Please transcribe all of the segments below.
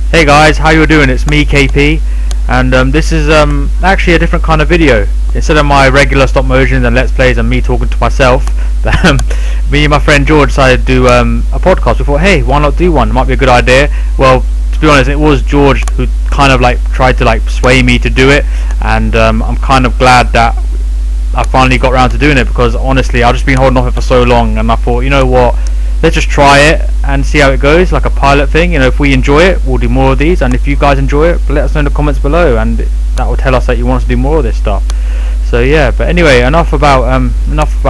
Hey guys, how you doing? It's me, KP, and this is actually a different kind of video. Instead of my regular stop motions and let's plays and me talking to myself, me and my friend George decided to do a podcast. We thought, hey, why not do one? It might be a good idea. Well, to be honest, it was George who kind of like tried to like sway me to do it, and I'm kind of glad that I finally got around to doing it, because honestly I've just been holding off it for so long, and I thought, you know what, let's just try it and see how it goes, like a pilot thing. You know, if we enjoy it, we'll do more of these, and if you guys enjoy it, let us know in the comments below, and that will tell us that you want us to do more of this stuff. So yeah, but anyway, enough about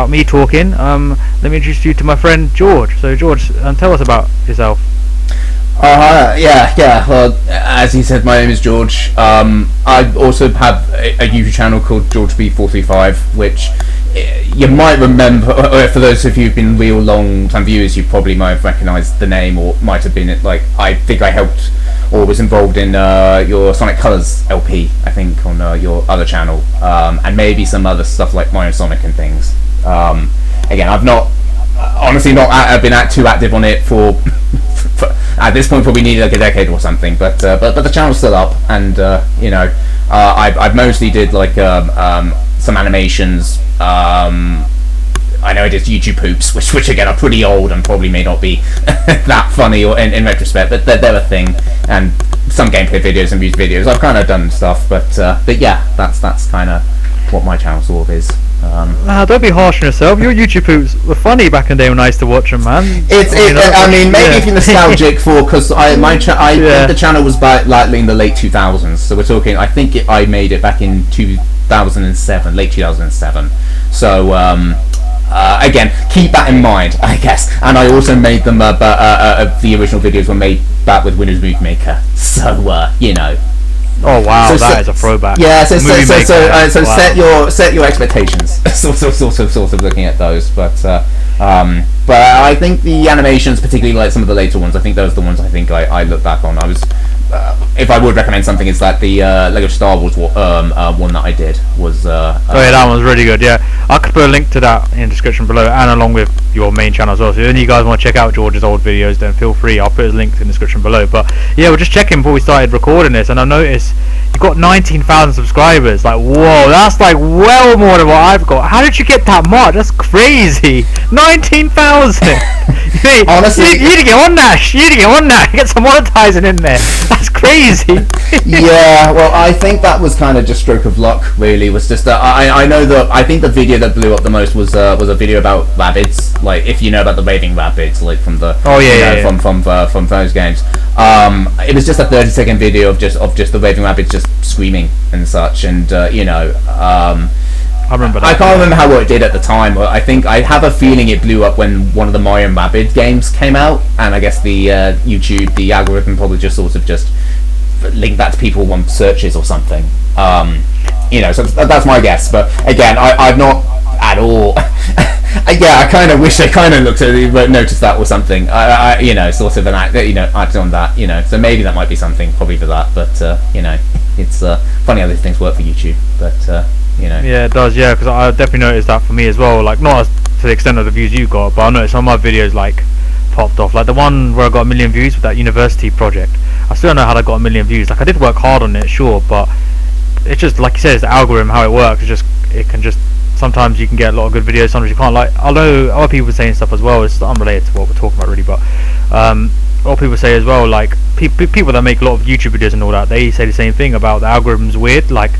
me talking. Let me introduce you to my friend George. So George, tell us about yourself. Yeah. Well, as he said, my name is George. I also have a YouTube channel called GeorgeB435, which you might remember, or for those of you who've been real long-time viewers, you probably might have recognised the name, or might have been like, I think I helped or was involved in your Sonic Colors LP, I think, on your other channel, and maybe some other stuff like Mario Sonic and things. Again, I've not been too active on it for at this point probably needed like a decade or something, but the channel's still up, and I've mostly did like some animations. I know I did YouTube poops, which again are pretty old and probably may not be that funny or in retrospect, but they're a thing, and some gameplay videos and music videos I've kind of done stuff, but yeah, that's kind of what my channel sort of is. Don't be harsh on yourself. Your YouTube poops were funny back in the day when I used to watch them, man. I mean, maybe if you're nostalgic for, because I think the channel was back likely in the late 2000s, so we're talking, I think I made it back in 2007, late 2007. So again, keep that in mind, I guess. And I also made them, the original videos were made back with Windows Movie Maker, so you know. Oh wow, that is a throwback. Yeah, so Wow. set your expectations. sort of looking at those, but I think the animations, particularly like some of the later ones, I think those are the ones I look back on. I was, if I would recommend something, it's that the Lego Star Wars one that I did was. Oh yeah, that one's really good. Yeah, I could put a link to that in the description below, and along with your main channel as well. So if any of you guys want to check out George's old videos, then feel free. I'll put his link in the description below. But yeah, we're just checking before we started recording this, and I noticed you've got 19,000 subscribers. Like, whoa, that's like well more than what I've got. How did you get that much? That's crazy. 19,000. Honestly, you need to get on that. You need to get on that. Get some monetizing in there. That's crazy. Yeah, well, I think that was kind of just stroke of luck. Really, was just that I know that I think the video that blew up the most was a video about rabbits. Like, if you know about the raving rabbits, like from the from those games. It was just a 30-second video of just the raving rabbits just screaming and such, and I remember that. I can't remember how it did at the time, but I have a feeling it blew up when one of the Mario and Rabbids games came out, and I guess the YouTube, the algorithm probably just sort of just linked that to people want searches or something. So that's my guess. But again, I've not at all. Yeah, I kind of wish I kind of looked at it, noticed that or something. Sort of an act on that. So maybe that might be something, probably for that. But it's funny how these things work for YouTube. But Yeah, it does. Yeah, because I definitely noticed that for me as well. Like, not to the extent of the views you got, but I noticed some of my videos like popped off. Like the one where I got 1 million views with that university project. I still don't know how I got 1 million views. Like, I did work hard on it, sure, but it's just like you said, it's the algorithm, how it works. It can just sometimes you can get a lot of good videos, sometimes you can't. Like, although other people saying stuff as well, it's unrelated to what we're talking about really, but a lot of people say as well, like people that make a lot of YouTube videos and all that, they say the same thing about the algorithm's weird. Like,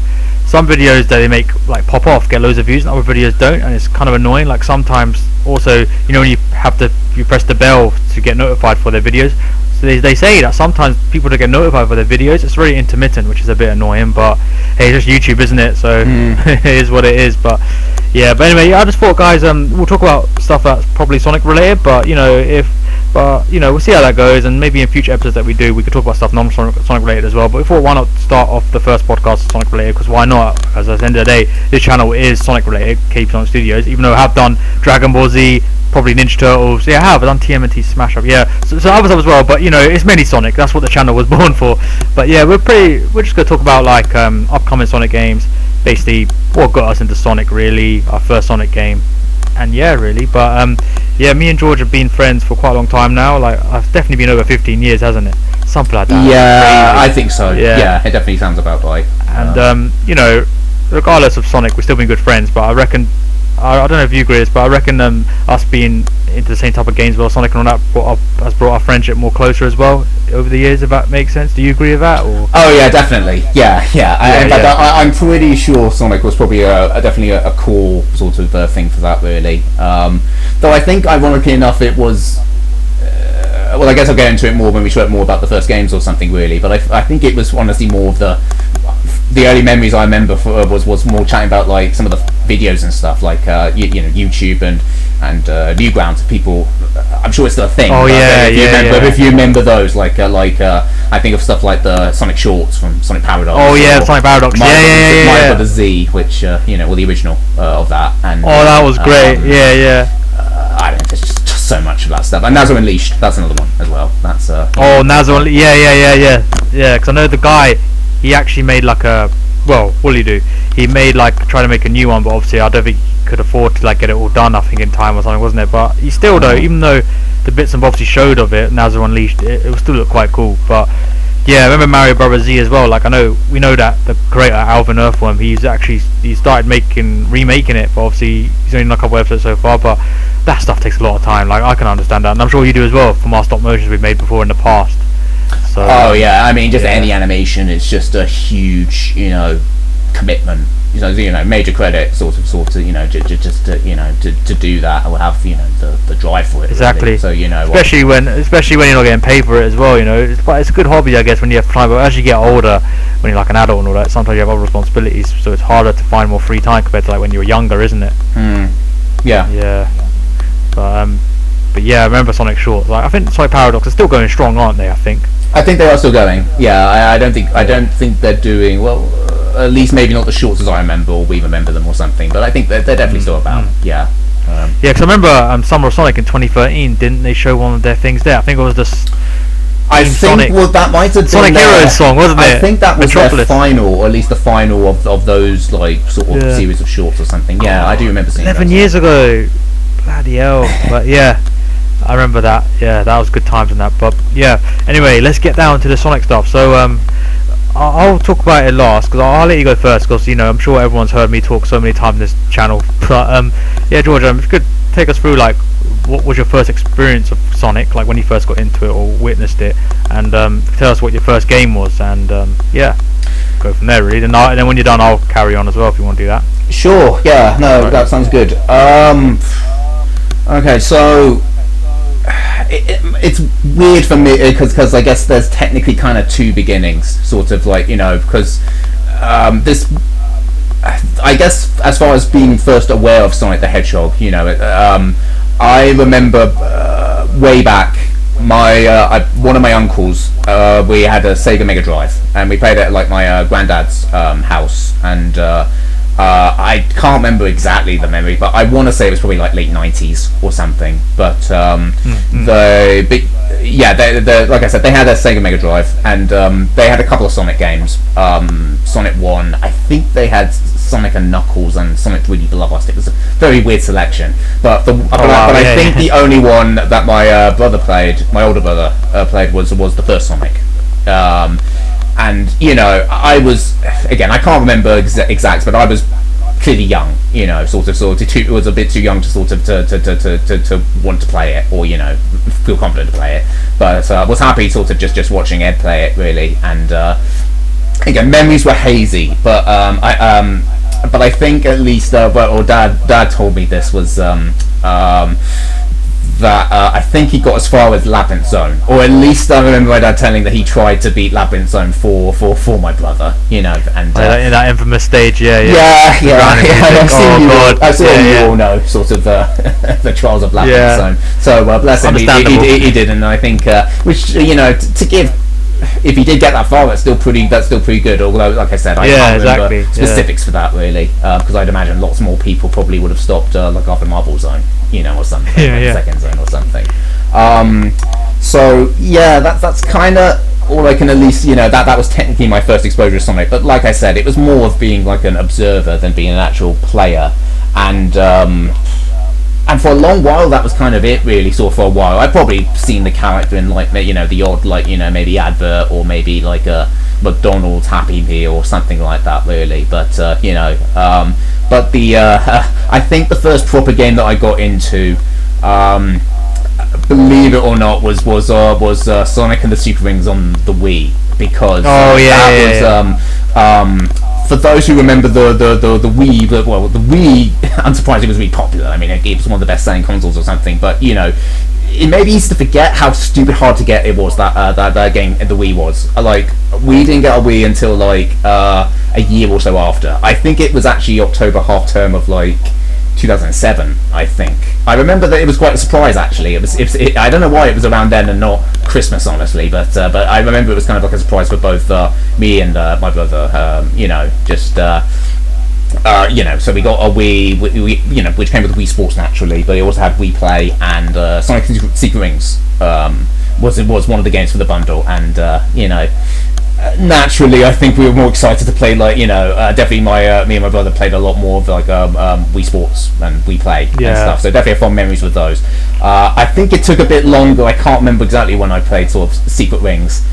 some videos that they make like pop off get loads of views, and other videos don't, and it's kind of annoying. Like, sometimes also, when you press the bell to get notified for their videos, so they say that sometimes people don't get notified for their videos. It's really intermittent, which is a bit annoying, but hey, it's just YouTube, isn't it? So it is what it is. But yeah, but anyway, I just thought, guys, we'll talk about stuff that's probably Sonic related, but we'll see how that goes, and maybe in future episodes that we do, we could talk about stuff non-Sonic related as well. But we thought, why not start off the first podcast Sonic related? Because why not? As at the end of the day, this channel is Sonic related, KP Sonic Studios. Even though I have done Dragon Ball Z, probably Ninja Turtles. Yeah, I have. I've done TMNT Smash Up. Yeah, so other stuff as well. But it's mainly Sonic. That's what the channel was born for. But yeah, we're just gonna talk about like upcoming Sonic games. Basically, what got us into Sonic, really, our first Sonic game, and yeah, really. But yeah, me and George have been friends for quite a long time now. Like, I've definitely been over 15 years, hasn't it? Something like that. Yeah, Crazy. I think so. Yeah, it definitely sounds about right. And you know, regardless of Sonic, we've still been good friends. But I reckon, I don't know if you agree with this, but I reckon us being into the same type of games, well, Sonic and all that has brought our friendship more closer as well over the years. If that makes sense, do you agree with that? Or? Oh yeah, definitely. Yeah. In fact, I'm pretty sure Sonic was probably definitely a core sort of thing for that, really. Though I think, ironically enough, it was. Well, I guess I'll get into it more when we talk more about the first games or something, really. But I think it was honestly more of the early memories I remember was more chatting about like some of the videos and stuff, like you know, YouTube and Newgrounds. People, I'm sure it's still a thing. Oh If you remember those, like I think of stuff like the Sonic shorts from Sonic Paradox. Oh yeah, Sonic Paradox. My Brother Z, which you know, well, the original of that. And that was great. I don't know, there's just so much of that stuff. And Nazar Unleashed, that's another one as well. That's Nazar Unleashed. Yeah. Because I know the guy, he actually made like a, well, what did he do? He made like, try to make a new one, but obviously I don't think he could afford to like get it all done, I think, in time or something, wasn't it? But he still though, even though the bits and bobs he showed of it, Nazar Unleashed, it will still look quite cool. But yeah, I remember Mario Brothers Z as well. Like, we know that the creator Alvin Earthworm, he started remaking it, but obviously he's only done a couple episodes so far. But that stuff takes a lot of time. Like, I can understand that, and I'm sure you do as well from our stop motions we've made before in the past. So, I mean, just any animation is just a huge, you know, commitment. You know, major credit, sort of, you know, just to do that, or have, you know, the drive for it. Exactly. Really. So, you know, especially when you're not getting paid for it as well. You know, it's a good hobby, I guess, when you have time. But as you get older, when you're like an adult and all that, sometimes you have other responsibilities, so it's harder to find more free time compared to like when you were younger, isn't it? Yeah. Yeah. But yeah, I remember Sonic Short. Like, I think Sonic Paradox are still going strong, aren't they? I think they are still going. Yeah, I don't think they're doing well. At least maybe not the shorts as I remember, or we remember them or something. But I think they're definitely still about. Yeah. Yeah, because I remember Summer of Sonic in 2013. Didn't they show one of their things there? I think it was this. I think Sonic, that might have been Sonic Heroes song, wasn't it? I think that was Metropolis. their final, or at least the final of those like sort of series of shorts or something. Yeah, I do remember seeing 11 years ago. Bloody hell! But yeah, I remember that. Yeah, that was good times in that. But yeah, anyway, let's get down to the Sonic stuff. So I'll talk about it last, because I'll let you go first, because, you know, I'm sure everyone's heard me talk so many times on this channel. But yeah, George, if you could take us through, like, what was your first experience of Sonic, like when you first got into it or witnessed it, and tell us what your first game was, and yeah, go from there really. And then when you're done, I'll carry on as well if you want to do that. Sure. Yeah. No, that sounds good. Okay, so it's weird for me because I guess there's technically kind of two beginnings, sort of, like, you know, because this, I guess, as far as being first aware of Sonic the Hedgehog, you know, I remember way back, one of my uncles, we had a Sega Mega Drive, and we played it at like my granddad's house, and I can't remember exactly the memory, but I want to say it was probably like late 90s or something. But like I said, they had a Sega Mega Drive, and they had a couple of Sonic games. Sonic 1, I think they had Sonic and Knuckles and Sonic 3D Blast. It was a very weird selection, but I think the only one that my older brother played was the first Sonic. And, you know, I was, again, I can't remember exact, but I was clearly young, you know, sort of was a bit too young to sort of to want to play it, or, you know, feel confident to play it. But was happy sort of just watching Ed play it, really. And again, memories were hazy, but I think at least Dad told me this was that I think he got as far as Labyrinth Zone, or at least I remember my dad telling that he tried to beat Labyrinth Zone for my brother, you know, and in that infamous stage, yeah. I've seen you all know sort of the trials of Labyrinth Zone. So bless him, he did, and I think which, you know, to give. If he did get that far, that's still pretty good. Although, like I said, I can't remember specifics for that really, because I'd imagine lots more people probably would have stopped like after Marble Zone, you know, or something, Second Zone or something. So yeah, that's kind of all I can at least, you know, that was technically my first exposure to Sonic. But like I said, it was more of being like an observer than being an actual player, and and for a long while that was kind of it, really. Sort of for a while, I've probably seen the character in like, you know, the odd, like, you know, maybe advert, or maybe like a McDonald's Happy Meal or something like that, really. But you know, but the I think the first proper game that I got into, believe it or not, was Sonic and the Super Rings on the Wii, because for those who remember the Wii, the Wii, unsurprisingly, was really popular. I mean, it was one of the best-selling consoles or something. But you know, it may be easy to forget how stupid hard to get it was, that game the Wii was. Like, we didn't get a Wii until like a year or so after. I think it was actually October half term of like 2007, I think. I remember that it was quite a surprise, actually. I don't know why it was around then and not Christmas, honestly, but I remember it was kind of like a surprise for both me and my brother. You know, just you know, so we got a Wii, you know, which came with Wii Sports naturally, but it also had Wii Play, and Sonic Secret Rings was one of the games for the bundle, and you know, naturally, I think we were more excited to play, like, you know, definitely me and my brother played a lot more of like Wii Sports and Wii Play and stuff. So definitely have fond memories with those. I think it took a bit longer. I can't remember exactly when I played sort of Secret Rings.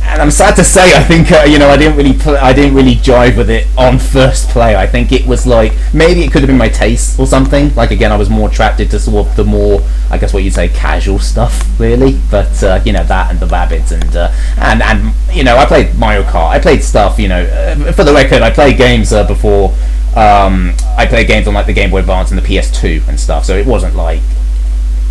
And I'm sad to say, I think you know, I didn't really jive with it on first play. I think it was like, maybe it could have been my taste or something. Like, again, I was more attracted to sort of the more, I guess what you'd say, casual stuff, really. But you know, that and the rabbits and you know, I played Mario Kart. I played stuff, you know. For the record, I played games before. I played games on like the Game Boy Advance and the PS2 and stuff. So it wasn't like,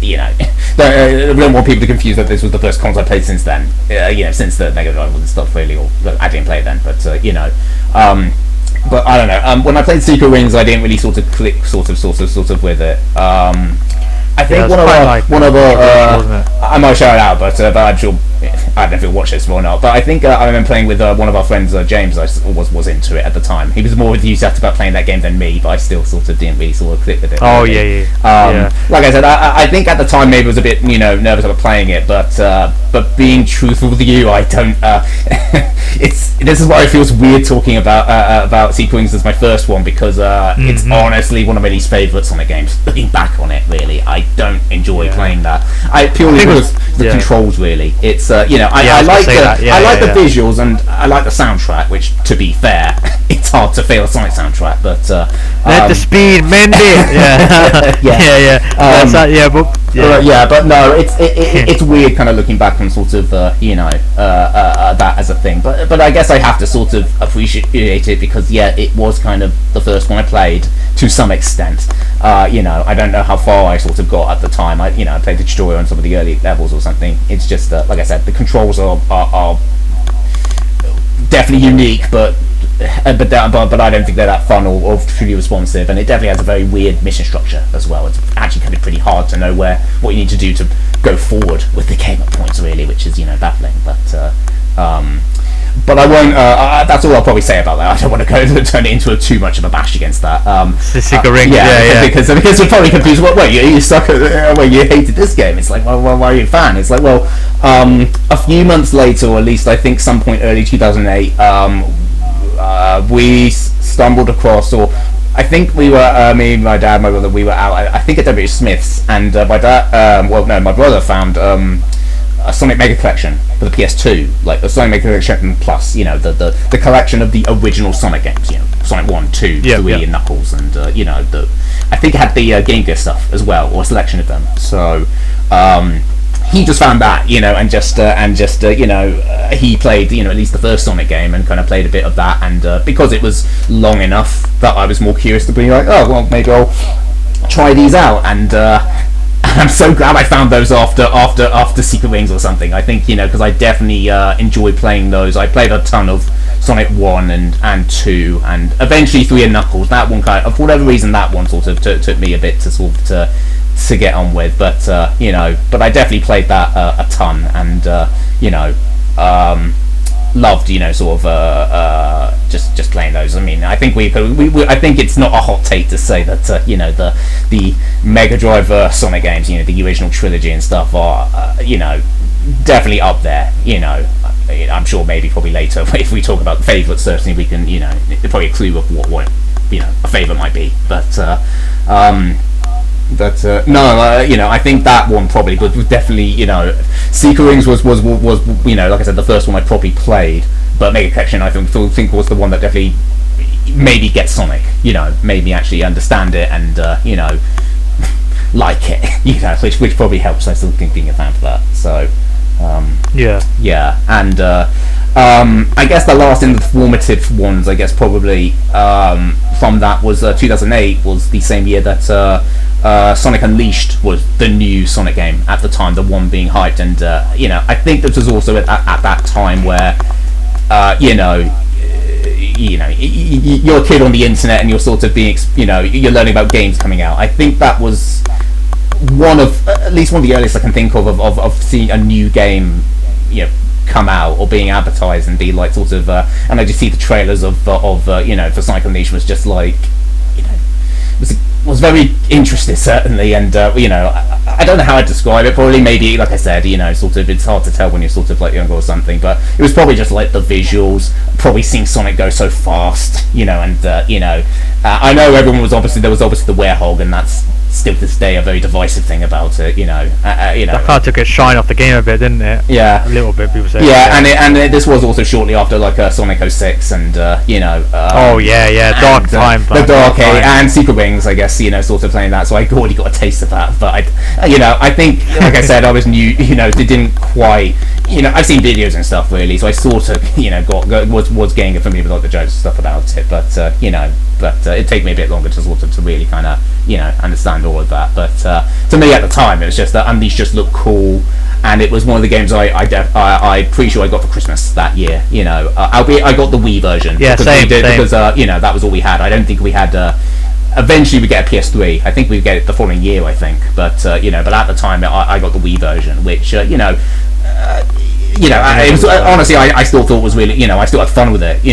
you know, I don't want people to confuse that this was the first console I played since then. You know, since the Mega Drive and stuff, really. Or I didn't play it then, but you know. But I don't know. When I played Secret Rings, I didn't really sort of click, sort of with it. I think one of I might shout it out, but I'm sure, I don't know if you'll watch this or not. But I think I remember playing with one of our friends, James. I was into it at the time. He was more enthusiastic about playing that game than me, but I still sort of didn't really sort of click with it. Oh really. yeah. Like I said, I think at the time maybe I was a bit, you know, nervous about playing it, but being truthful with you, I don't. This is why it feels weird talking about Secret Rings as my first one, because it's honestly one of my least favourite Sonic games. Looking back on it, really, I don't enjoy playing that. Purely because the controls, really. It's you know, I like the visuals, and I like the soundtrack, which, to be fair, it's hard to fail a Sonic soundtrack, but let the speed mend it. But no, it's weird kind of looking back and sort of you know, that as a thing, but I guess I have to sort of appreciate it, because it was kind of the first one I played to some extent. You know, I don't know how far I sort of got at the time. I played the tutorial on some of the early levels or something. It's just like I said, the controls are definitely unique, but I don't think they're that fun or truly responsive, and it definitely has a very weird mission structure as well. It's actually kind of pretty hard to know what you need to do to go forward with the game at points, really, which is, you know, baffling. But I won't. That's all I'll probably say about that. I don't want to turn it into too much of a bash against that. The Secret Rings, because we're probably confused. Well, you suck at. Well, you hated this game. It's like, well, why are you a fan? It's like, well, a few months later, or at least I think some point early 2008, we stumbled across, or I think we were, me, my dad, my brother, we were out. I think at W. Smith's, and my dad. My brother found a Sonic Mega Collection for the PS2, like the Sonic Mega Collection Plus, you know, the collection of the original Sonic games, you know, Sonic 1, 2, 3, and Knuckles, and you know, I think it had the Game Gear stuff as well, or a selection of them. So he just found that, you know, and just you know, he played, you know, at least the first Sonic game, and kind of played a bit of that, and because it was long enough that I was more curious to be like, oh well, maybe I'll try these out, and I'm so glad I found those after Secret Rings or something. I think, you know, because I definitely enjoy playing those. I played a ton of Sonic 1 and 2, and eventually 3 and Knuckles. That one kind of, for whatever reason, that one sort of took me a bit to sort of to get on with. But you know, but I definitely played that a ton, and you know, loved, you know, sort of just playing those. I mean, I think I think it's not a hot take to say that you know, the Mega Drive Sonic games, you know, the original trilogy and stuff, are you know, definitely up there. You know, I'm sure maybe probably later if we talk about favourites, certainly we can, you know, probably a clue of a favourite might be, but no, I think that one probably was definitely, Secret Rings was like I said, the first one I probably played, but Mega Collection I think was the one that definitely made me get Sonic, made me actually understand it and like it, which probably helps. I still think being a fan for that. So yeah, and I guess the last informative ones, I guess probably from that was 2008 was the same year that Sonic Unleashed was the new Sonic game at the time, the one being hyped, and I think this was also at that time where you're a kid on the internet and you're sort of being you're learning about games coming out. I think that was at least one of the earliest I can think of seeing a new game come out or being advertised and be like sort of and I just see the trailers of for Sonic Unleashed was just like was very interesting, certainly, and I don't know how I'd describe it. Probably, maybe, like I said, sort of, it's hard to tell when you're sort of like younger or something. But it was probably just like the visuals, probably seeing Sonic go so fast, and I know there was obviously the werehog, and that's still to this day a very divisive thing about it. That kind of took its shine off the game a bit, didn't it? Yeah, a little bit. People say. Yeah, this was also shortly after like Sonic 06 and oh yeah, Dark Time, the Dark Age and Secret Wings, I guess. Sort of playing that, so I already got a taste of that. But I think, like I said, I was new. It didn't quite. I've seen videos and stuff really, so I sort of was getting familiar with like the jokes and stuff about it. But it took me a bit longer to sort of to really kind of understand all of that. But to me at the time, it was just that Unleashed just looked cool, and it was one of the games I'm pretty sure I got for Christmas that year. Albeit I got the Wii version. Yeah, same. Because that was all we had. I don't think we had. Eventually we get a PS3. I think we get it the following year, I think. But but at the time I got the Wii version, which it was, honestly I still thought was really I still had fun with it.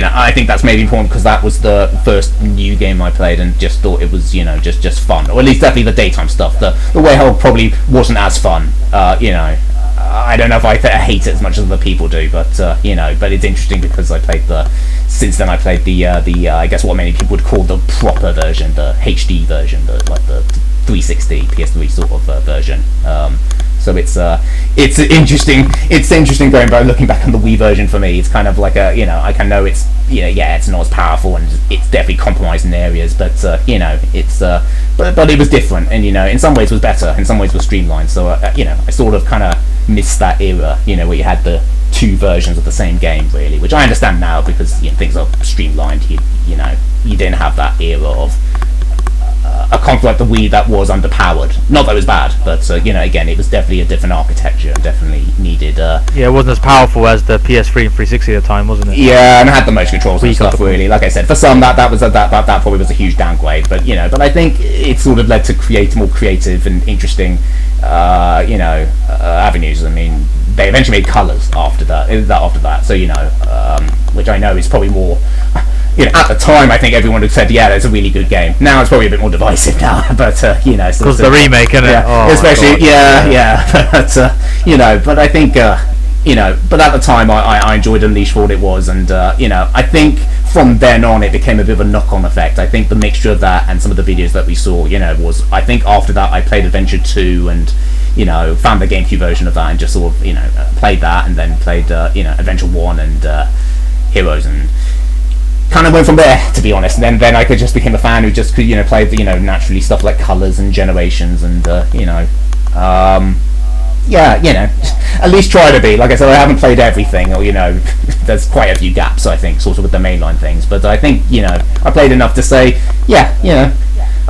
I think that's maybe important because that was the first new game I played and just thought it was just fun, or at least definitely the daytime stuff. The Werehog probably wasn't as fun. I don't know if I hate it as much as other people do, but but it's interesting because since then I played the I guess what many people would call the proper version, the HD version, the 360 PS3 sort of version. So it's interesting going back, looking back on the Wii version. For me, it's kind of like I can know it's it's not as powerful and it's definitely compromised in areas, but but it was different, and in some ways was better, in some ways was streamlined. So I sort of kind of missed that era, where you had the two versions of the same game really, which I understand now because things are streamlined. You didn't have that era of a console like the Wii that was underpowered. Not that it was bad, but again, it was definitely a different architecture and definitely needed. It wasn't as powerful as the PS3 and 360 at the time, wasn't it? Yeah, and it had the motion controls and stuff. Really, like I said, for some that probably was a huge downgrade. But but I think it sort of led to create more creative and interesting, avenues. I mean, they eventually made colors after that. So which I know is probably more. At the time, I think everyone had said, "Yeah, that's a really good game." Now it's probably a bit more divisive now, but because the remake, isn't it? Yeah, oh, especially, yeah. But I think, but at the time, I enjoyed Unleashed for what it was, and I think from then on, it became a bit of a knock-on effect. I think the mixture of that and some of the videos that we saw, was. I think after that, I played Adventure 2 and. Found the GameCube version of that and just sort of, played that, and then played, Adventure 1 and Heroes, and kind of went from there, to be honest. And then I just became a fan who just could, play, naturally stuff like Colors and Generations and, at least try to be. Like I said, I haven't played everything, or, there's quite a few gaps, I think, sort of with the mainline things. But I think, I played enough to say,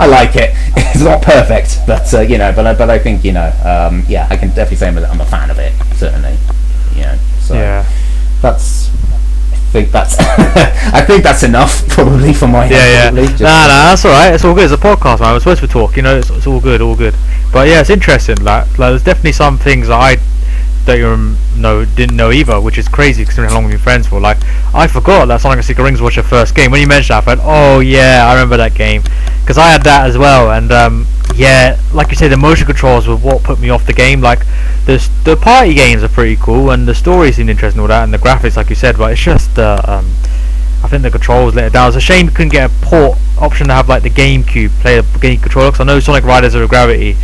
I like it. It's not perfect, but but I think I can definitely say I'm a fan of it, certainly. So yeah, I think that's enough probably for my head. That's all right. It's all good. It's a podcast, man. We're supposed to talk. It's all good, But yeah, it's interesting. Like there's definitely some things that I didn't know either, which is crazy considering how long we've been friends for. Like, I forgot that Sonic and Secret Rings was your first game. When you mentioned that, I thought, oh yeah, I remember that game, because I had that as well. And yeah, like you say, the motion controls were what put me off the game. Like, the party games are pretty cool, and the story seemed interesting, and all that, and the graphics, like you said, but it's just I think the controls let it down. It's a shame you couldn't get a port option to have like the GameCube play a game controller, because I know Sonic Riders of Gravity,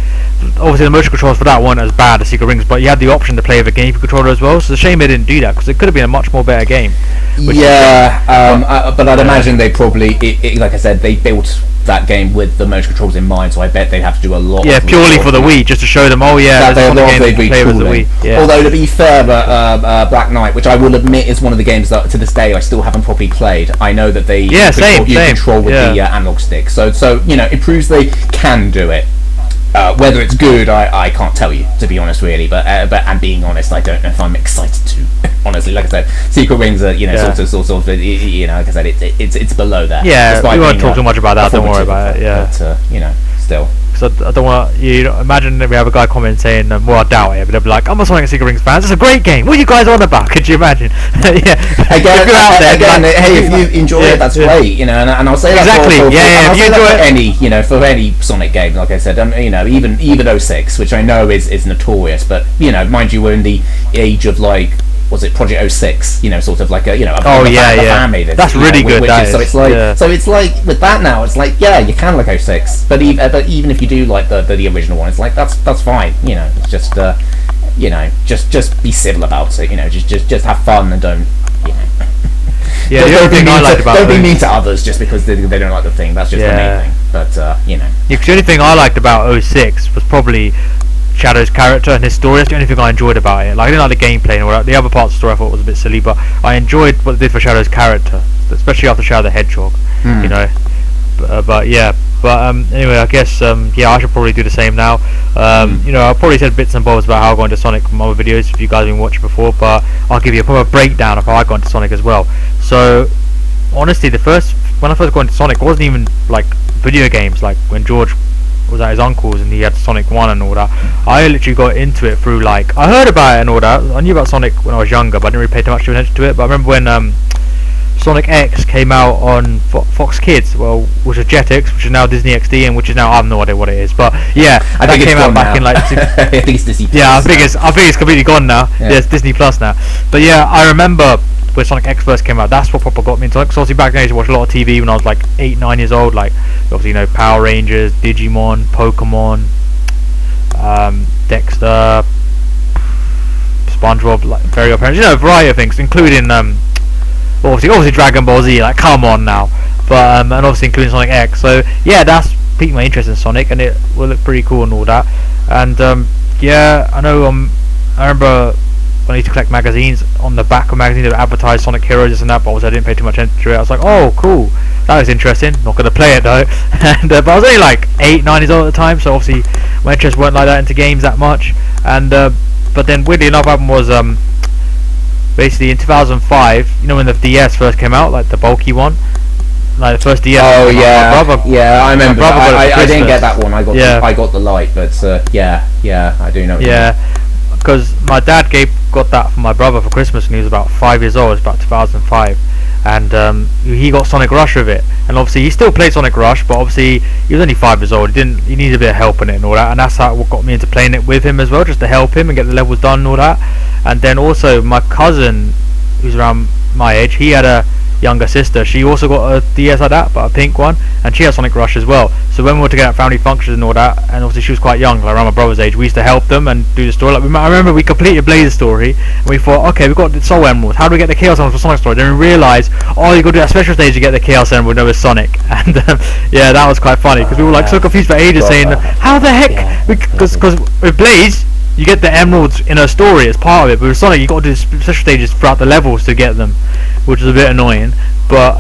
obviously the motion controls for that weren't as bad as Secret Rings, but you had the option to play with a GameCube controller as well, so it's a shame they didn't do that, because it could have been a much more better game. Yeah, but I'd imagine they probably, like I said, they built that game with the motion controls in mind, so I bet they'd have to do a lot. Yeah, purely for the Wii, just to show them, oh yeah, there's a game that you can play with the Wii. Yeah. Although to be fair, Black Knight, which I will admit is one of the games that to this day I still haven't properly played. I know that they control with the analog stick, so it proves they can do it. Whether it's good, I can't tell you, to be honest, really. But and being honest, I don't know if I'm excited to. Honestly, like I said, Secret Rings are sort of like I said, it's below that. Yeah, we won't talk too much about that. Don't worry about it. Yeah, but still. Because I don't want imagine if we have a guy comment saying, well, I doubt it, but they'll be like, I'm a Sonic and Secret Rings fan. It's a great game. What are you guys on about? Could you imagine? Yeah. Again, hey, if you enjoy it, that's great. And I'll say that for any Sonic game. Like I said, even 06, which I know is notorious, but mind you, we're in the age of like. Was it Project 06? Sort of like a family. That's really good. So it's like with that now, it's like you can like 06, but even if you do like the original one, it's like that's fine. It's just be civil about it. Just have fun and don't. Yeah, the only thing I liked about don't be mean to others just because they don't like the thing. That's just the main thing. But Yeah, because the only thing I liked about 06 was probably Shadow's character and his story. That's the only thing I enjoyed about it. Like, I didn't like the gameplay and all that. The other parts of the story I thought was a bit silly, but I enjoyed what they did for Shadow's character, especially after Shadow the Hedgehog. Anyway, I guess I should probably do the same now. I probably said bits and bobs about how I got into Sonic from other videos if you guys have been watching before, but I'll give you a proper breakdown of how I got into Sonic as well. So honestly, when I first got into Sonic, it wasn't even like video games, like when George was at his uncle's and he had Sonic 1 and all that. I literally got into it through like, I heard about it and all that. I knew about Sonic when I was younger, but I didn't really pay too much attention to it. But I remember when Sonic X came out on Fox Kids, which was Jetix, which is now Disney XD, and which is now, I have no idea what it is, but yeah, I think that came out back in like I think it's Disney Plus. I think it's completely gone now. Yeah, it's Disney Plus now. But yeah, I remember when Sonic X first came out, that's what proper got me into it. Because obviously back then I used to watch a lot of TV when I was like 8-9 years old, like obviously Power Rangers, Digimon, Pokemon, Dexter, SpongeBob, like Fairy Parents, a variety of things, including obviously Dragon Ball Z, like come on now, but and obviously including Sonic X. So yeah, that's piqued my interest in Sonic, and it will look pretty cool and all that. And I know I remember when I used to collect magazines, on the back of magazines they would advertise Sonic Heroes and that, but obviously I didn't pay too much attention to it. I was like, oh cool, that was interesting, not going to play it though. And but I was only like 8-9 years old at the time, so obviously my interests weren't like that into games that much. And but then weirdly enough, what happened was basically in 2005, when the DS first came out, like the bulky one, like the first DS. Oh yeah, my brother, I remember. I didn't get that one. I got the light, but I do know. Because my dad got that for my brother for Christmas when he was about 5 years old. It was about 2005, and he got Sonic Rush with it. And obviously he still played Sonic Rush, but obviously he was only 5 years old. He needed a bit of help in it and all that. And that's what got me into playing it with him as well, just to help him and get the levels done and all that. And then also my cousin, who's around my age, he had a younger sister. She also got a DS like that, but a pink one, and she had Sonic Rush as well. So when we were together at family functions and all that, and obviously she was quite young, like around my brother's age, we used to help them and do the story. Like I remember we completed Blaze's story, and we thought, okay, we've got the Soul Emeralds. How do we get the Chaos Emeralds for Sonic story? Then we realised, you got to do that special stage to get the Chaos Emerald. No, it's Sonic, and that was quite funny because we were like so confused for ages, saying, how the heck? Because with Blaze, you get the emeralds in a story as part of it, but with Sonic you got to do special stages throughout the levels to get them, which is a bit annoying. But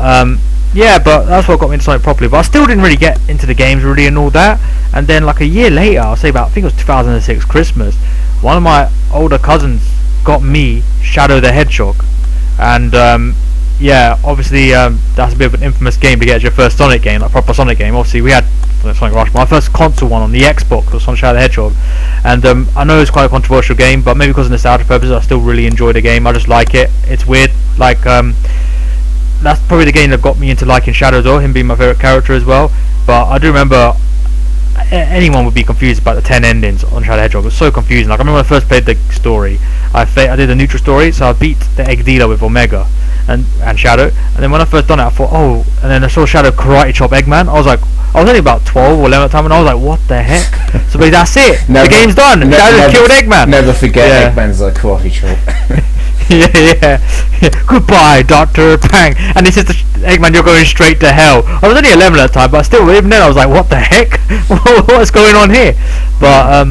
but that's what got me into Sonic properly. But I still didn't really get into the games really and all that. And then like a year later, I think it was 2006 Christmas, one of my older cousins got me Shadow the Hedgehog, and obviously that's a bit of an infamous game to get as your first Sonic game, like proper Sonic game. Obviously we had Sonic Rush, my first console one on the Xbox was Sonic Shadow the Hedgehog, And I know it's quite a controversial game, but maybe because of nostalgia purposes, I still really enjoy the game. I just like it. It's weird. Like that's probably the game that got me into liking Shadow as well, him being my favourite character as well. But I do remember anyone would be confused about the 10 endings on Shadow Hedgehog. It was so confusing. Like I remember when I first played the story, I did a neutral story, so I beat the egg dealer with Omega and Shadow. And then when I first done it, I thought, oh, and then I saw Shadow karate chop Eggman. I was like, I was only about 12 or 11 at the time, and I was like, what the heck? So but that's it. The game's done. Shadow killed Eggman. Never forget Eggman's like karate chop. yeah. Goodbye, Doctor Pang. And he says to Eggman, you're going straight to hell. I was only 11 at the time, but still, even then, I was like, what the heck? What's going on here? But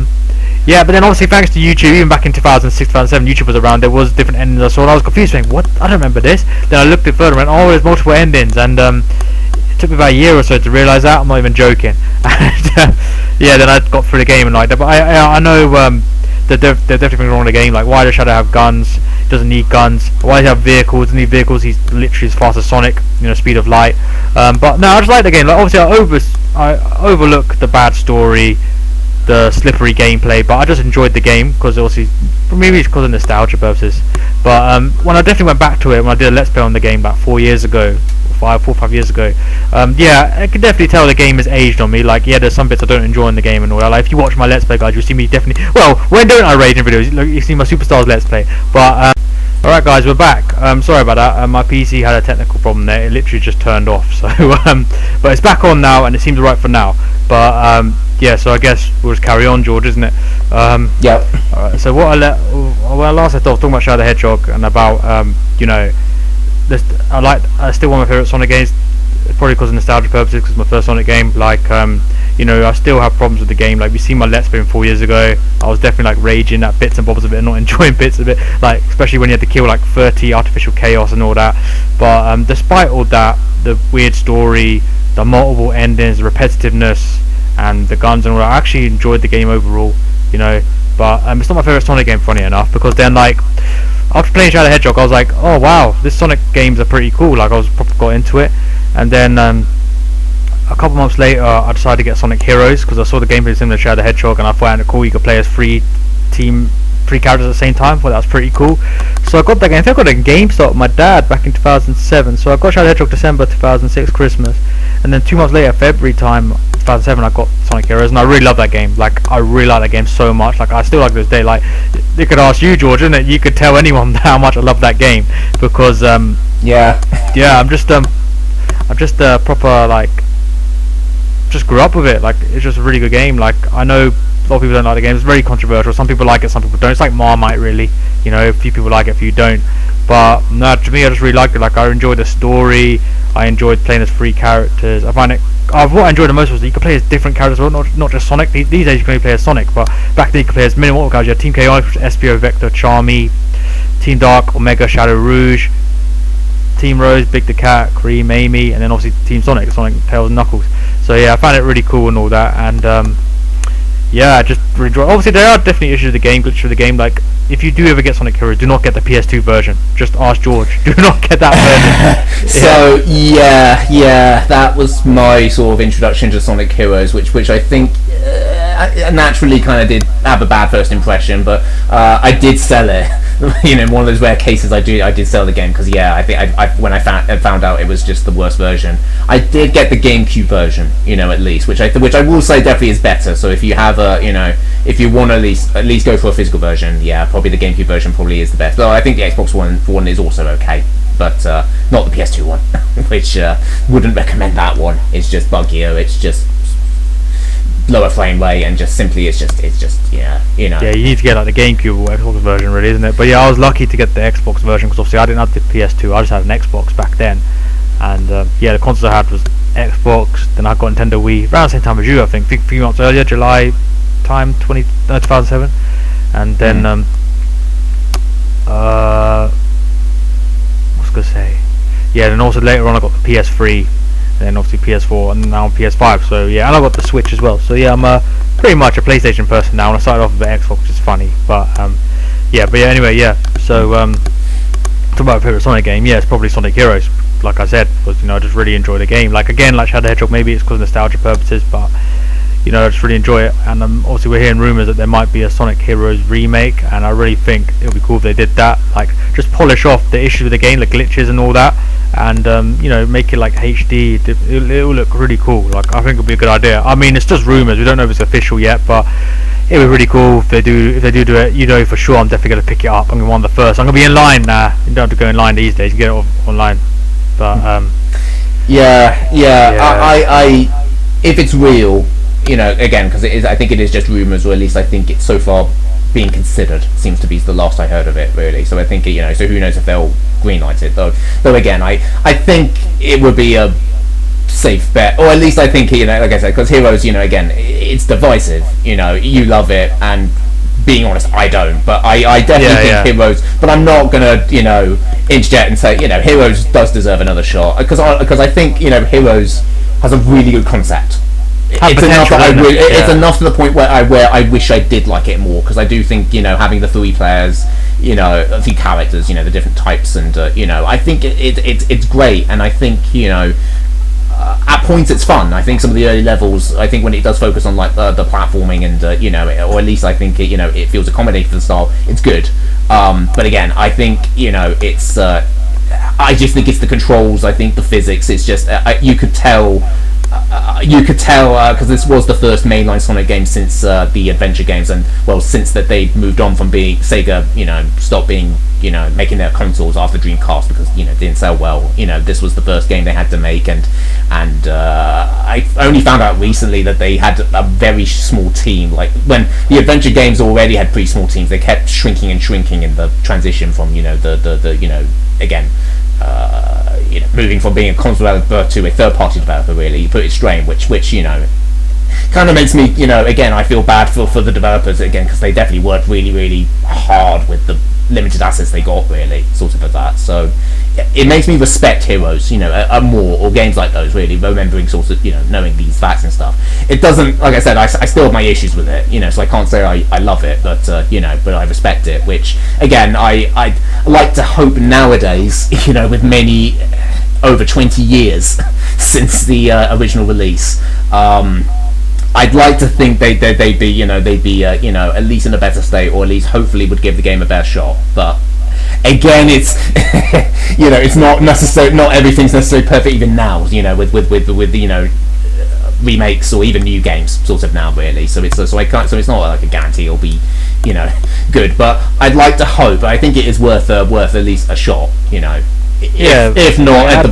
yeah, but then obviously thanks to YouTube, even back in 2006, 2007, YouTube was around. There was different endings I saw, and I was confused, saying, what? I don't remember this. Then I looked it further and went, oh, there's multiple endings, and it took me about a year or so to realise that. I'm not even joking. And yeah, then I got through the game and like that. But I know there's definitely things wrong with the game. Like, why does Shadow have guns? He doesn't need guns. Why does he have vehicles? Doesn't need vehicles. He's literally as fast as Sonic, speed of light. But no, I just like the game. Like, obviously, I overlook the bad story, the slippery gameplay, but I just enjoyed the game because obviously, maybe it's because of nostalgia purposes. But when I definitely went back to it, when I did a let's play on the game about 4 years ago, 4 or 5 years ago, yeah, I can definitely tell the game has aged on me. Like, yeah, there's some bits I don't enjoy in the game and all that. Like, if you watch my let's play guys, you'll see me definitely. Well, when don't I rage in videos? Look, you see my Superstars let's play. But alright guys, we're back. Sorry about that. My PC had a technical problem there. It literally just turned off. So but it's back on now, and it seems right for now. But yeah, so I guess we'll just carry on, George, isn't it? Yep. Alright, so when I last left off talking about Shadow the Hedgehog and about I still one of my favourite Sonic games, probably because of nostalgia purposes, because it's my first Sonic game. Like I still have problems with the game. Like, we seen my let's play from 4 years ago, I was definitely like raging at bits and bobs of it and not enjoying bits of it, like especially when you had to kill like 30 artificial chaos and all that. But despite all that, the weird story, the multiple endings, the repetitiveness, and the guns and all that, I actually enjoyed the game overall. But it's not my favourite Sonic game, funny enough, because then like after playing Shadow the Hedgehog, I was like, oh wow, this Sonic games are pretty cool. Like, I was proper got into it, and then a couple months later, I decided to get Sonic Heroes because I saw the gameplay similar to Shadow the Hedgehog, and I found it cool. You could play as three characters at the same time. Well, that was pretty cool. So I got that game. I think I got it in GameStop with my dad back in 2007. So I got Shadow the Hedgehog December 2006 Christmas, and then 2 months later, February time 2007, I got Sonic Heroes, and I really love that game. Like, I really like that game so much. Like, I still like this day. Like, you could ask you, George, and you could tell anyone how much I love that game, because yeah, I'm just a proper, like, just grew up with it. Like, it's just a really good game. Like, I know a lot of people don't like the game. It's very controversial. Some people like it, some people don't. It's like Marmite, really. A few people like it, a few don't. But no, to me, I just really liked it. Like, I enjoyed the story. I enjoyed playing as 3 characters. I find it. What I enjoyed the most was that you could play as different characters, well, not just Sonic. These days you can only play as Sonic, but back then you could play as many more characters. You had Team Chaos, SPO, Vector, Charmy, Team Dark, Omega, Shadow Rouge, Team Rose, Big the Cat, Cream, Amy, and then obviously Team Sonic, Tails, and Knuckles. So yeah, I found it really cool and all that, and yeah, I just really enjoy. Obviously, there are definitely issues with the game, glitches with the game. Like, if you do ever get Sonic Heroes, do not get the PS2 version. Just ask George. Do not get that version. So yeah, that was my sort of introduction to Sonic Heroes, which I think naturally kind of did have a bad first impression, but I did sell it. One of those rare cases I did sell the game, because yeah, I think when I found out it was just the worst version. I did get the GameCube version, at least, which I will say definitely is better. So if you have if you want to at least go for a physical version, yeah, probably the GameCube version probably is the best. Though I think the Xbox One is also okay, but not the PS2 one, which wouldn't recommend that one. It's just buggier. It's just lower frame rate, and just simply it's just yeah, Yeah, you need to get like the GameCube or Xbox version, really, isn't it? But yeah, I was lucky to get the Xbox version, because obviously I didn't have the PS2. I just had an Xbox back then, and yeah, the console I had was Xbox. Then I got Nintendo Wii around the same time as you, I think, a few months earlier, July time 2007, and then what's I gonna say? Yeah, then also later on I got the PS3. And then obviously PS4, and now PS5. So yeah, and I got the Switch as well. So yeah, I'm pretty much a PlayStation person now, and I started off with the Xbox, which is funny. But yeah, anyway, yeah. So talking about my favorite Sonic game, yeah, it's probably Sonic Heroes. Like I said, because I just really enjoy the game. Like, again, like Shadow the Hedgehog, maybe it's because of nostalgia purposes, but I just really enjoy it. And obviously we're hearing rumours that there might be a Sonic Heroes remake, and I really think it would be cool if they did that. Like, just polish off the issues with the game, the glitches and all that, and make it like HD. It will look really cool. Like, I think it'll be a good idea. I mean, it's just rumours. We don't know if it's official yet, but it would be really cool if they do it. For sure, I'm definitely gonna pick it up. I'm gonna be one of the first. I'm gonna be in line now. You don't have to go in line these days. You get it online. But yeah. I if it's real, again, because it is. I think it is just rumours, or at least I think it's so far being considered. Seems to be the last I heard of it, really. So I think So who knows if they'll greenlight it though? Though again, I think it would be a safe bet, or at least I think like I said, because Heroes, again, it's divisive. You love it, and being honest, I don't. But I definitely think Heroes. But I'm not gonna interject and say Heroes does deserve another shot, because I think Heroes has a really good concept. It's enough that it's enough to the point where I wish I did like it more, because I do think having the 3 players, a few characters, the different types, and I think it's great, and I think at points it's fun. I think some of the early levels, I think when it does focus on like the platforming and or at least I think it feels accommodating for the style, it's good. But again, I think it's I just think it's the controls. I think the physics. It's just you could tell because this was the first mainline Sonic game since the adventure games, and since that they moved on from being Sega, stopped being making their consoles after Dreamcast because it didn't sell well. This was the first game they had to make, and I only found out recently that they had a very small team. Like, when the adventure games already had pretty small teams, they kept shrinking and shrinking in the transition from again. Moving from being a console developer to a third-party developer, really, you put it straight, which kind of makes me, again, I feel bad for the developers again, because they definitely worked really, really hard with the limited assets they got, really, sort of that. So it makes me respect Heroes, more, or games like those, really, remembering sort of, knowing these facts and stuff. It doesn't, like I said, I still have my issues with it, so I can't say I love it, but but I respect it, which again, I like to hope nowadays, with many over 20 years since the original release, I'd like to think they'd be at least in a better state, or at least hopefully would give the game a better shot. But again, it's it's not everything's necessarily perfect even now. With remakes or even new games sort of now, really. So it's not like a guarantee it'll be good. But I'd like to hope. I think it is worth at least a shot. If not at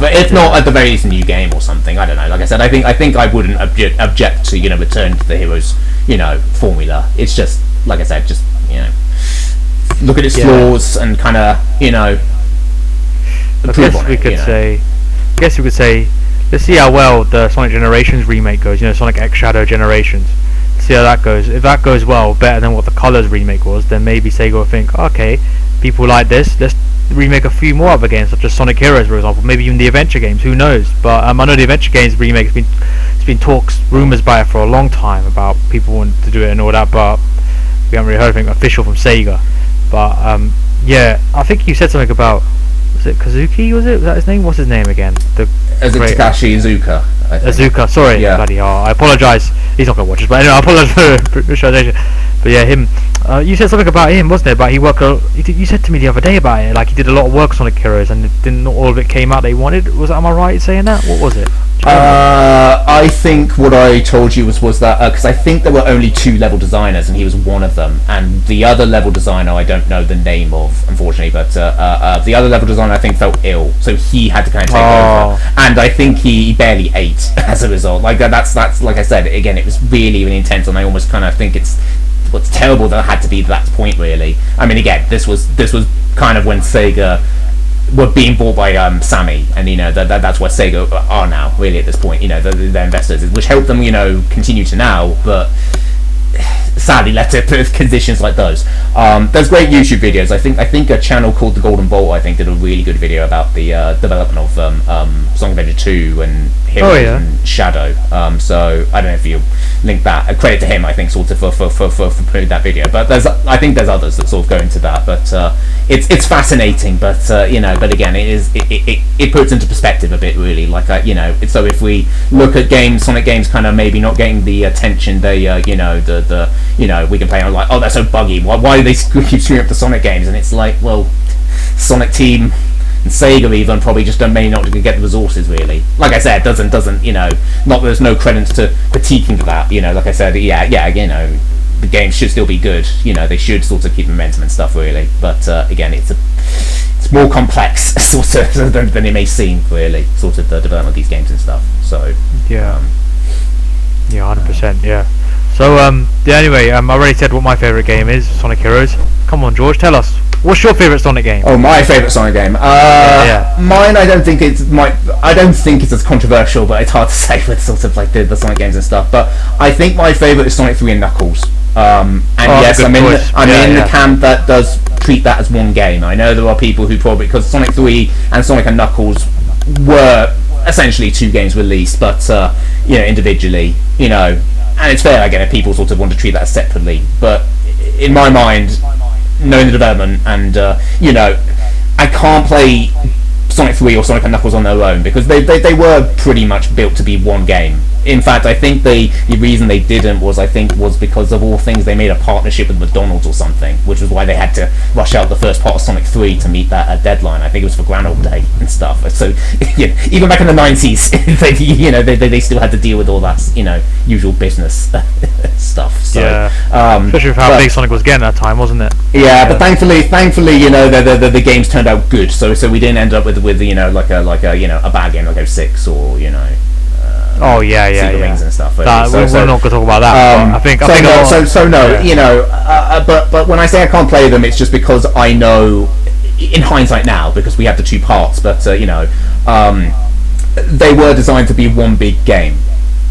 the very least a new game or something. I don't know. Like I said, I think I wouldn't object to return to the Heroes formula. It's just, like I said, just look at its flaws and kind of improve on it. I guess we could say let's see how well the Sonic Generations remake goes. Sonic X Shadow Generations. See how that goes. If that goes well, better than what the Colors remake was, then maybe Sega will think, okay, people like this. Let's remake a few more other games, such as Sonic Heroes, for example. Maybe even the adventure games. Who knows? But I know the adventure games remake has been talks, rumours about it for a long time about people wanting to do it and all that. But we haven't really heard anything official from Sega. But I think you said something about. Was it Kazuki? Was that his name? What's his name again? Takashi Iizuka. Iizuka, sorry, bloody hell. I apologise. He's not going to watch us, but anyway, I apologise for pronunciation. But yeah, him. You said something about him, wasn't it? About you said to me the other day about it. Like, he did a lot of work on Sonic Heroes, and not all of it came out they wanted. Am I right in saying that? What was it? I think what I told you was that because I think there were only 2 level designers, and he was one of them, and the other level designer I don't know the name of, unfortunately, but the other level designer I think felt ill, so he had to kind of take over, and I think he barely ate as a result. Like that's like I said again, it was really, really intense, and I almost kind of think it's terrible that it had to be that point, really. I mean, again, this was kind of when Sega were being bought by Sammy, and that's where Sega are now, really, at this point. They're investors, which helped them continue to now. But sadly left it with conditions like those. There's great YouTube videos. I think a channel called The Golden Bolt, I think, did a really good video about the development of Sonic Adventure 2 and Heroes and Shadow. So I don't know if you link that. Credit to him, I think, sort of for putting that video. But I think there's others that sort of go into that. But it's fascinating. But but again, it puts into perspective a bit, really. Like so if we look at Sonic games, kind of maybe not getting the attention they we can play on, like, oh, they're so buggy. Why do they keep screwing up the Sonic games? And it's like, well, Sonic Team and Sega even probably just may not get the resources, really. Like I said, doesn't not there's no credence to critiquing that. Like I said, the games should still be good. They should sort of keep momentum and stuff, really. But again, it's more complex sort of than it may seem, really. Sort of the development of these games and stuff. So 100%. Yeah. So anyway, I already said what my favourite game is, Sonic Heroes. Come on, George, tell us. What's your favourite Sonic game? Oh, my favourite Sonic game. Mine, I don't think it's as controversial, but it's hard to say with sort of like the Sonic games and stuff. But I think my favourite is Sonic 3 and Knuckles. And yes, I'm in the camp that does treat that as one game. I know there are people who probably, because Sonic 3 and Sonic and Knuckles were essentially two games released, but individually, and it's fair, again, if people sort of want to treat that separately. But in my mind, knowing the development, and I can't play Sonic 3 or Sonic and Knuckles on their own, because they were pretty much built to be one game. In fact, I think the reason they didn't was because of all things they made a partnership with McDonald's or something, which was why they had to rush out the first part of Sonic 3 to meet that deadline. I think it was for Groundhog Day and stuff. So even back in the 90s, they still had to deal with all that usual business stuff. So, especially with how big Sonic was getting at that time, wasn't it? Yeah, but thankfully, the games turned out good. So we didn't end up with a bad game like 06 or Rings and stuff. We're not going to talk about that. But when I say I can't play them, it's just because I know, in hindsight now, because we have the two parts. But they were designed to be one big game.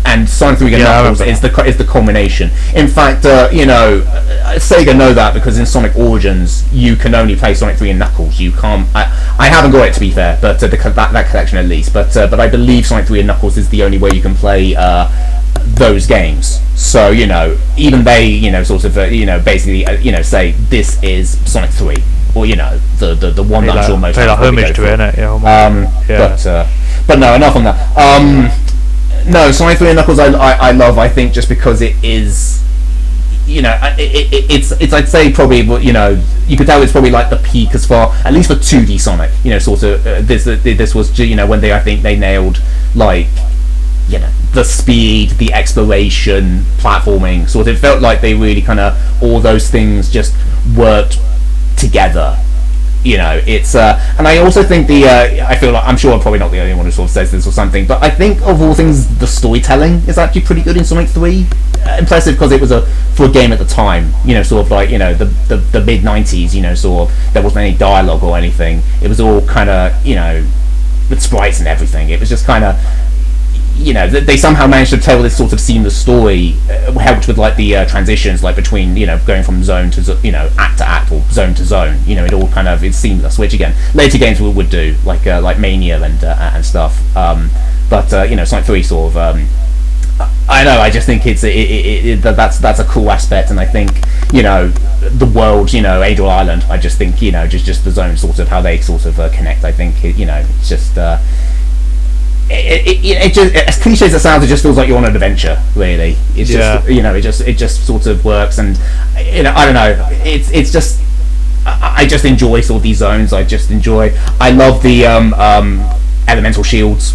And Sonic 3 and Knuckles is the culmination. In fact, Sega know that, because in Sonic Origins you can only play Sonic 3 and Knuckles. You can't. I haven't got it, to be fair, but that collection at least. But I believe Sonic 3 and Knuckles is the only way you can play those games. So even they basically say this is Sonic 3, or the one that I'm sure most pay like homage to it, innit? But no, enough on that. No, Sonic 3 and Knuckles I love, I think, just because it is, it's I'd say probably, you could tell it's probably like the peak as far, at least for 2D Sonic, sort of, this was, when I think they nailed, like, the speed, the exploration, platforming, sort of, it felt like they really kind of, all those things just worked together. It's and I also think I feel like, I'm sure I'm probably not the only one who sort of says this or something, but I think of all things, the storytelling is actually pretty good in Sonic 3. Impressive because it was for a game at the time, sort of like, the mid 90s, sort of, there wasn't any dialogue or anything. It was all kind of, with sprites and everything. It was just kind of, they somehow managed to tell this sort of seamless story, helped with like the transitions, like between going from zone to act to act, or zone to zone. It all kind of is seamless, which again later games would do, like Mania and stuff. But Sonic 3 sort of, I know, I just think that's a cool aspect, and I think the world, Angel Island, I just think just the zone, sort of how they sort of connect. I think it's just. It just, as cliche as it sounds, it just feels like you're on an adventure. Really, it's just it just sort of works, and I don't know. It's just I just enjoy sort of these zones. I love the elemental shields.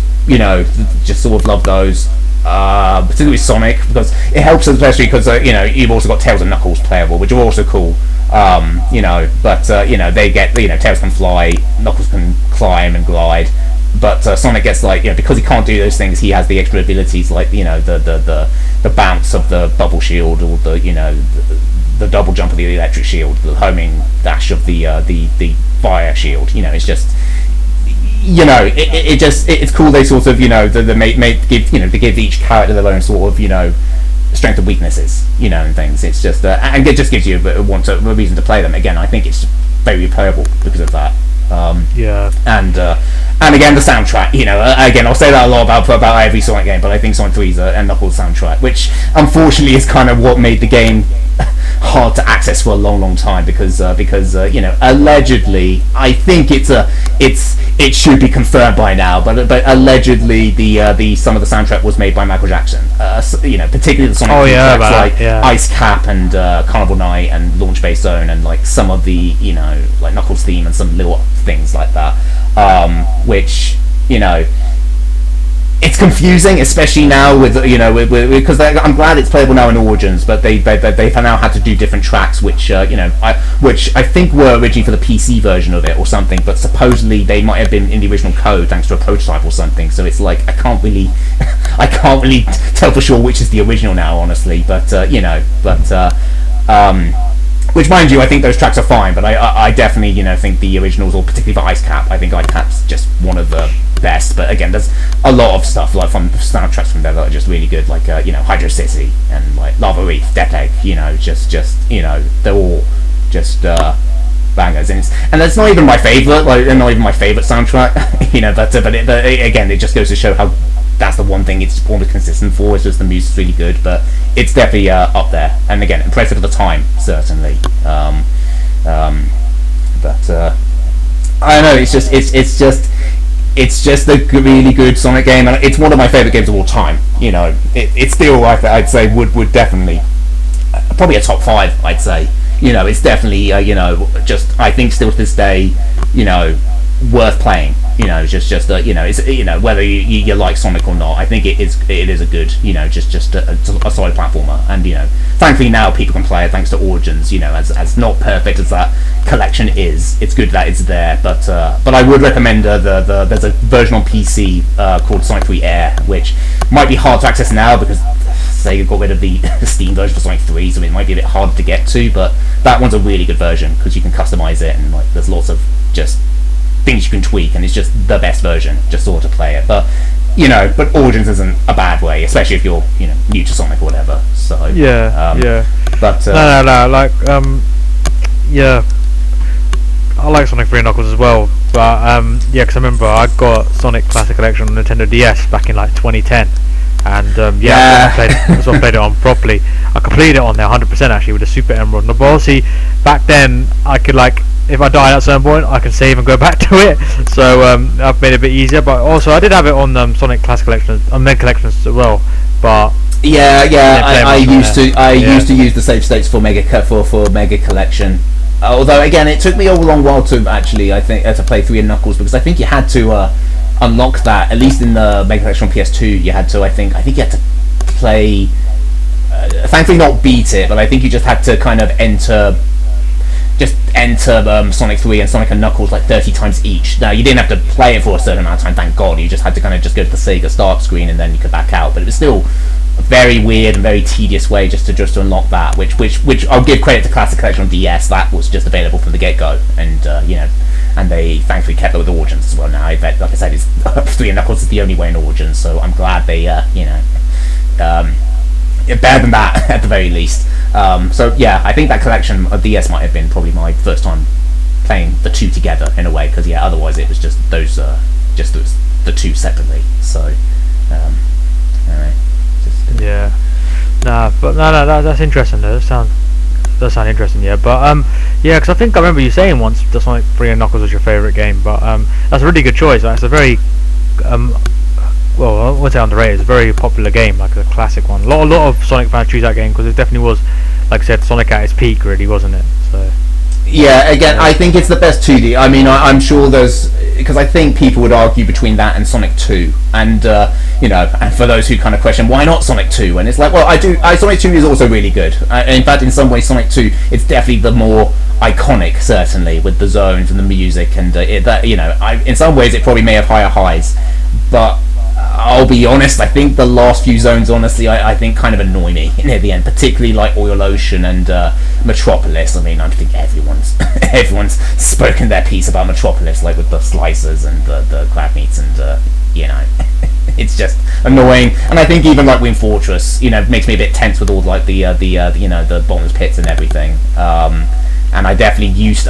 Just sort of love those. Particularly Sonic, because it helps, especially because you've also got Tails and Knuckles playable, which are also cool. But they get Tails can fly, Knuckles can climb and glide. But Sonic gets like, because he can't do those things, he has the extra abilities like the bounce of the bubble shield, or the double jump of the electric shield, the homing dash of the fire shield. It's just it's cool. They sort of they give each character their own sort of strengths and weaknesses, and things. It's just and it just gives you a reason to play them. Again, I think it's very replayable because of that. And again, the soundtrack. Again, I'll say that a lot about every Sonic game, but I think Sonic 3's and Knuckles soundtrack, which unfortunately is kind of what made the game hard to access for a long time because allegedly, I think it should be confirmed by now, but allegedly the some of the soundtrack was made by Michael Jackson. Particularly the Sonic tracks Ice Cap and Carnival Night and Launch Base Zone and like some of the like Knuckles theme and some little things like that, which it's confusing, especially now with because I'm glad it's playable now in Origins, but they've now had to do different tracks, which I think were originally for the PC version of it or something, but supposedly they might have been in the original code thanks to a prototype or something. So it's like I can't really tell for sure which is the original now, honestly. Which, mind you, I think those tracks are fine, but I definitely, think the originals, or particularly for Ice Cap, I think Ice Cap's just one of the best. But again, there's a lot of stuff like from soundtracks from there that are just really good, like Hydro City and like Lava Reef, Death Egg. They're all just bangers, and that's not even my favorite. Like, they're not even my favorite soundtrack. But again, it just goes to show how. That's the one thing it's almost consistent for. It's just the music's really good, but it's definitely up there. And again, impressive at the time, certainly. But I don't know. It's just a really good Sonic game, and it's one of my favorite games of all time. It's still I'd say would definitely probably a top 5. I'd say. It's definitely just I think still to this day worth playing. It's whether you like Sonic or not, I think it is a good just a solid platformer, and thankfully now people can play it thanks to Origins. As not perfect as that collection is, it's good that it's there, but I would recommend there's a version on PC called Sonic 3 Air, which might be hard to access now because Sega got rid of the Steam version for Sonic 3, so it might be a bit harder to get to, but that one's a really good version because you can customize it, and like there's lots of just things you can tweak, and it's just the best version just sort of play it. But Origins isn't a bad way, especially if you're new to Sonic or whatever. So but I like Sonic 3 and Knuckles as well, but because I remember I got Sonic Classic Collection on Nintendo DS back in like 2010, and that's what I played it on properly. I completed it on there 100% actually with the Super Emerald. But obviously back then I could if I die at a certain point, I can save and go back to it. So I've made it a bit easier. But also, I did have it on Sonic Classic Collection, on Mega Collections as well. But I used to use the save states for Mega Collection. Although again, it took me a long while to actually, I think, to play 3 and Knuckles, because I think you had to unlock that, at least in the Mega Collection on PS2. You had to, I think you had to play. Thankfully, not beat it, but I think you just had to kind of enter Sonic 3 and Sonic and Knuckles like 30 times each. Now, you didn't have to play it for a certain amount of time, thank God. You just had to kind of just go to the Sega start screen and then you could back out. But it was still a very weird and very tedious way just to unlock that, which I'll give credit to Classic Collection on DS. That was just available from the get-go, and and they thankfully kept it with Origins as well. Now, I bet, like I said, 3 and Knuckles is the only way in Origins, so I'm glad they better than that at the very least. I think that collection of DS might have been probably my first time playing the two together in a way, because otherwise it was just those the two separately. So anyway, that's interesting though. That does sound interesting, but because I think I remember you saying once that Sonic 3 and Knuckles was your favourite game, but that's a really good choice. It's a very well, I wouldn't say underrated. It's a very popular game, like a classic one. A lot of Sonic fans choose that game because it definitely was, like I said, Sonic at its peak, really, wasn't it? So. Yeah, again, I think it's the best 2D. I mean, I'm sure there's, because I think people would argue between that and Sonic 2, and and for those who kind of question why not Sonic 2, and it's like, well, Sonic 2 is also really good. In fact, in some ways, Sonic 2 it's definitely the more iconic, certainly, with the zones and the music, and in some ways it probably may have higher highs, but I'll be honest, I think the last few zones, honestly, I think kind of annoy me near the end, particularly like Oil Ocean and Metropolis. I mean, I think everyone's spoken their piece about Metropolis, like with the slicers and the crab meats and you know, it's just annoying. And I think even like Wing Fortress, you know, makes me a bit tense with all like the you know, the bottomless pits and everything. And I definitely used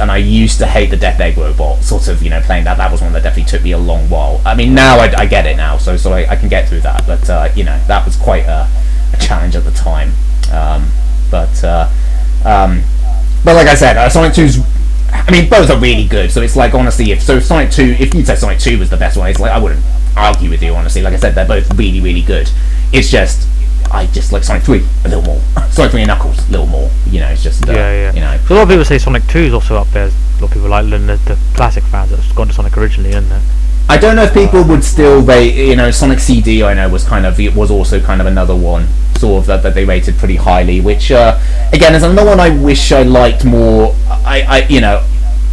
to hate the Death Egg robot, sort of, you know, playing that. That was one that definitely took me a long while. I mean, now I get it now, so I can get through that. But you know, that was quite a challenge at the time. But like I said, Sonic 2's. I mean, both are really good. So it's like, honestly, if Sonic 2, if you'd say Sonic 2 was the best one, it's like I wouldn't argue with you, honestly. Like I said, they're both really, really good. It's just, I just like Sonic 3 a little more. Sonic 3 and Knuckles a little more. You know, it's just you know. So a lot of people say Sonic 2 is also up there. A lot of people like the classic fans that's gone to Sonic originally, isn't there? I don't know if people would still rate, you know, Sonic CD. I know was also kind of another one sort of that they rated pretty highly. Which again is another one I wish I liked more. I you know,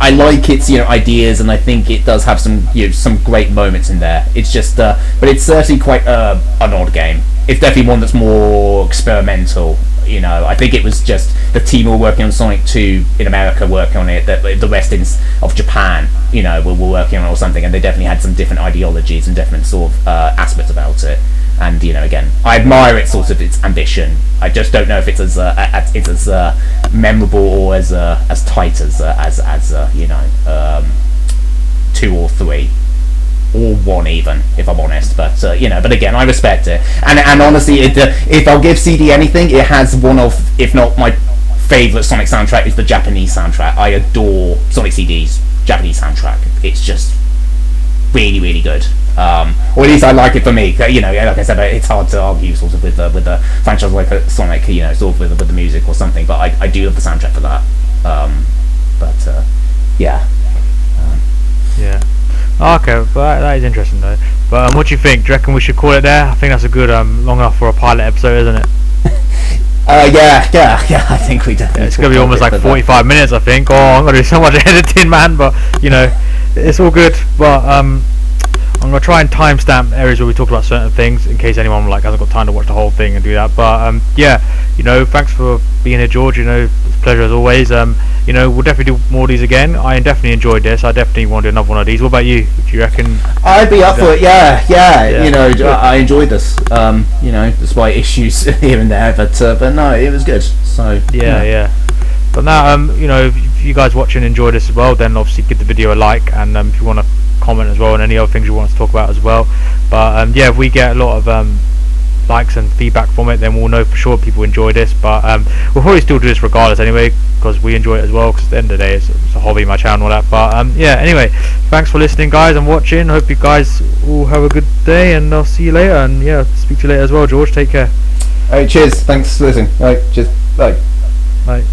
I like its, you know, ideas, and I think it does have some, you know, some great moments in there. It's just but it's certainly quite an odd game. It's definitely one that's more experimental. You know, I think it was just the team who were working on Sonic 2 in America working on it, that the rest of Japan, you know, were working on it or something, and they definitely had some different ideologies and different sort of aspects about it. And you know, again, I admire it, sort of its ambition. I just don't know if it's as memorable or as tight as you know, 2 or 3. Or 1 even, if I'm honest, but you know, but again, I respect it, and honestly, if I'll give CD anything, it has one of, if not my favourite Sonic soundtrack, is the Japanese soundtrack. I adore Sonic CD's Japanese soundtrack. It's just really, really good. Or at least I like it for me. You know, like I said, it's hard to argue sort of with the franchise like Sonic, you know, sort of with the music or something. But I do love the soundtrack for that. Yeah. Yeah. Okay, well, that is interesting though. But what do you think? Do you reckon we should call it there? I think that's a good long enough for a pilot episode, isn't it? Yeah. I think we definitely. Yeah, it's gonna be almost like 45 minutes, I think. Oh, I'm gonna do so much editing, man. But you know, it's all good. But I'm gonna try and timestamp areas where we talk about certain things in case anyone like hasn't got time to watch the whole thing and do that. But yeah, you know, thanks for being here, George. You know, it's a pleasure as always. You know, we'll definitely do more of these again. I definitely enjoyed this. I definitely want to do another one of these. What about you? Do you reckon? I'd be up for it. Yeah. You know, I enjoyed this. You know, despite issues here and there, but no, it was good. So yeah. But now, you know, if you guys watching enjoy this as well, then obviously give the video a like, and if you want to comment as well, and any other things you want us to talk about as well. But yeah, if we get a lot of likes and feedback from it, then we'll know for sure people enjoy this. But we'll probably still do this regardless anyway, because we enjoy it as well, because at the end of the day it's a hobby, my channel and all that. But yeah, anyway, thanks for listening guys and watching. Hope you guys all have a good day, and I'll see you later. And yeah, speak to you later as well, George. Take care. Alright, cheers, thanks for listening. Alright, cheers, bye. Bye.